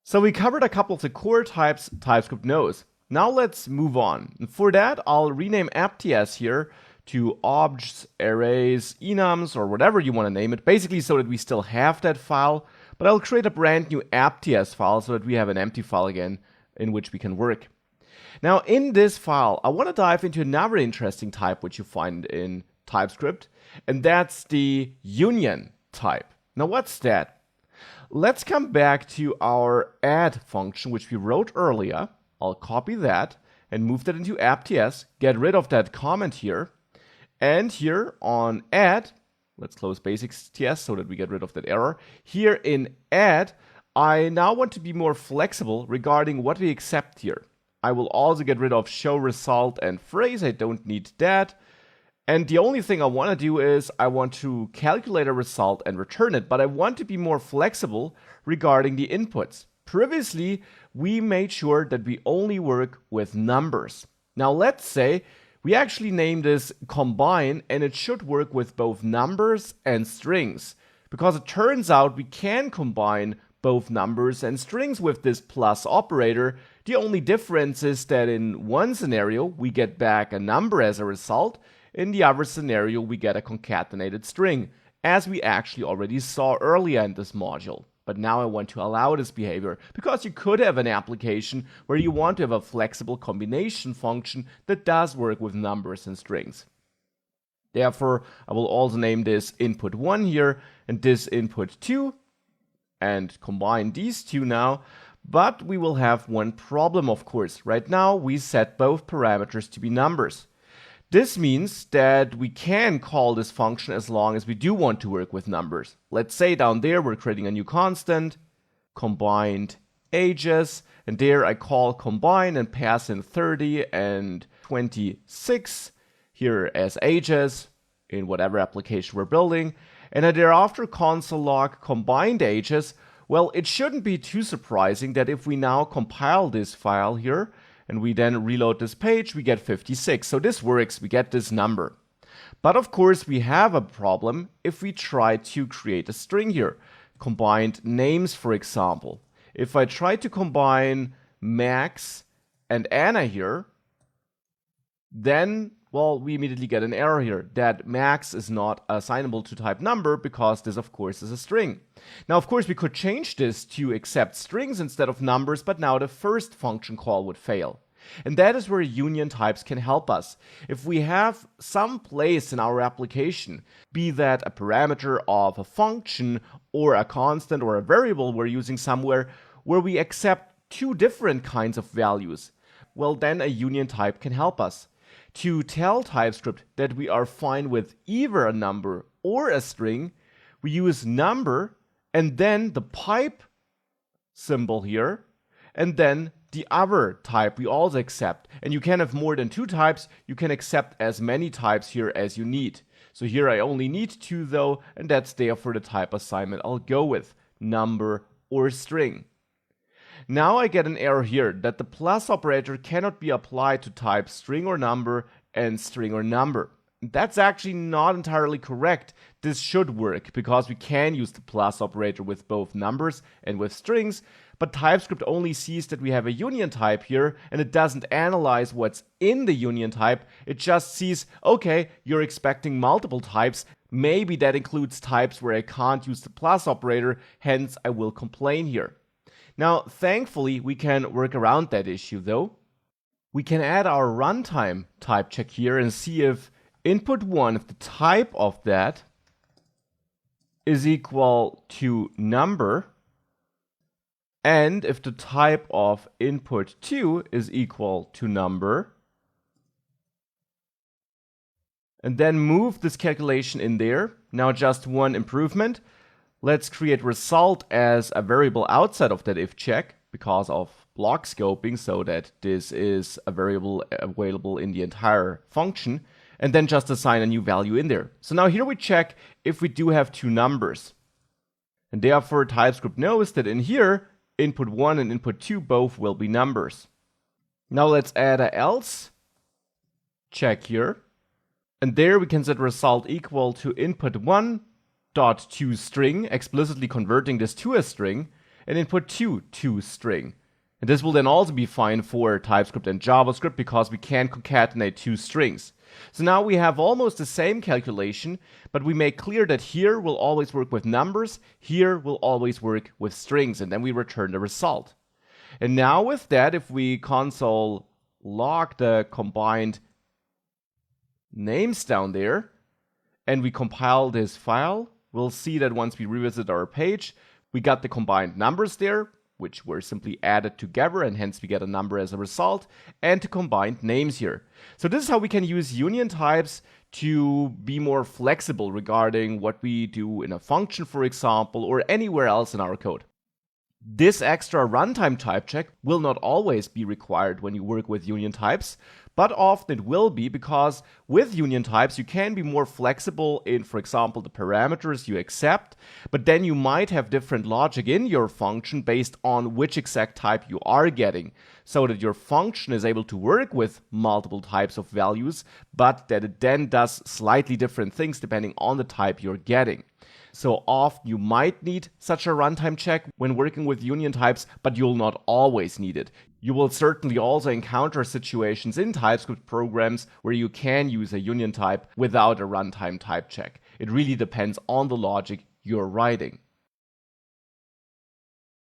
So we covered a couple of the core types TypeScript knows. Now let's move on. And for that, I'll rename app.ts here to objects, arrays, enums, or whatever you want to name it, basically so that we still have that file, but I'll create a brand new app.ts file so that we have an empty file again in which we can work. Now in this file, I want to dive into another interesting type which you find in TypeScript, and that's the union type. Now what's that? Let's come back to our add function, which we wrote earlier. I'll copy that and move that into app.ts, get rid of that comment here. And here on add, let's close basics.ts so that we get rid of that error. Here in add, I now want to be more flexible regarding what we accept here. I will also get rid of show result and phrase. I don't need that. And the only thing I want to do is I want to calculate a result and return it, but I want to be more flexible regarding the inputs. Previously, we made sure that we only work with numbers. Now let's say we actually name this combine, and it should work with both numbers and strings, because it turns out we can combine both numbers and strings with this plus operator. The only difference is that in one scenario, we get back a number as a result. In the other scenario, we get a concatenated string, as we actually already saw earlier in this module. But now I want to allow this behavior, because you could have an application where you want to have a flexible combination function that does work with numbers and strings. Therefore, I will also name this input1 here, and this input2, and combine these two now. But we will have one problem, of course. Right now, we set both parameters to be numbers. This means that we can call this function as long as we do want to work with numbers. Let's say down there we're creating a new constant, combined ages, and there I call combine and pass in 30 and 26 here as ages in whatever application we're building. And I thereafter console log combined ages. Well, it shouldn't be too surprising that if we now compile this file here, and we then reload this page, we get 56. So this works, we get this number. But of course, we have a problem if we try to create a string here. Combined names, for example. If I try to combine Max and Anna here, then, well, we immediately get an error here that Max is not assignable to type number because this, of course, is a string. Now, of course, we could change this to accept strings instead of numbers, but now the first function call would fail. And that is where union types can help us. If we have some place in our application, be that a parameter of a function or a constant or a variable we're using somewhere, where we accept two different kinds of values, well, then a union type can help us. To tell TypeScript that we are fine with either a number or a string, we use number and then the pipe symbol here, and then the other type we also accept. And you can have more than two types. You can accept as many types here as you need. So here I only need two though, and that's therefore the type assignment I'll go with, number or string. Now I get an error here that the plus operator cannot be applied to type string or number and string or number. That's actually not entirely correct. This should work because we can use the plus operator with both numbers and with strings, but TypeScript only sees that we have a union type here and it doesn't analyze what's in the union type. It just sees, okay, you're expecting multiple types. Maybe that includes types where I can't use the plus operator, hence I will complain here. Now, thankfully, we can work around that issue though. We can add our runtime type check here and see if input1, if the type of that is equal to number, and if the type of input2 is equal to number, and then move this calculation in there. Now just one improvement. Let's create result as a variable outside of that if check because of block scoping, so that this is a variable available in the entire function, and then just assign a new value in there. So now here we check if we do have two numbers. And therefore TypeScript knows that in here, input1 and input2 both will be numbers. Now let's add a else check here. And there we can set result equal to input1 dot to string, explicitly converting this to a string. and input 2 toString. And this will then also be fine for TypeScript and JavaScript because we can concatenate 2 strings. So now we have almost the same calculation, but we make clear that here will always work with numbers, here will always work with strings, and then we return the result. And now with that, if we console log the combined names down there, and we compile this file, we'll see that once we revisit our page, we got the combined numbers there, which were simply added together, and hence we get a number as a result, and the combined names here. So this is how we can use union types to be more flexible regarding what we do in a function, for example, or anywhere else in our code. This extra runtime type check will not always be required when you work with union types, but often it will be, because with union types you can be more flexible in, for example, the parameters you accept, but then you might have different logic in your function based on which exact type you are getting, so that your function is able to work with multiple types of values, but that it then does slightly different things depending on the type you're getting. So often you might need such a runtime check when working with union types, but you'll not always need it. You will certainly also encounter situations in TypeScript programs where you can use a union type without a runtime type check. It really depends on the logic you're writing.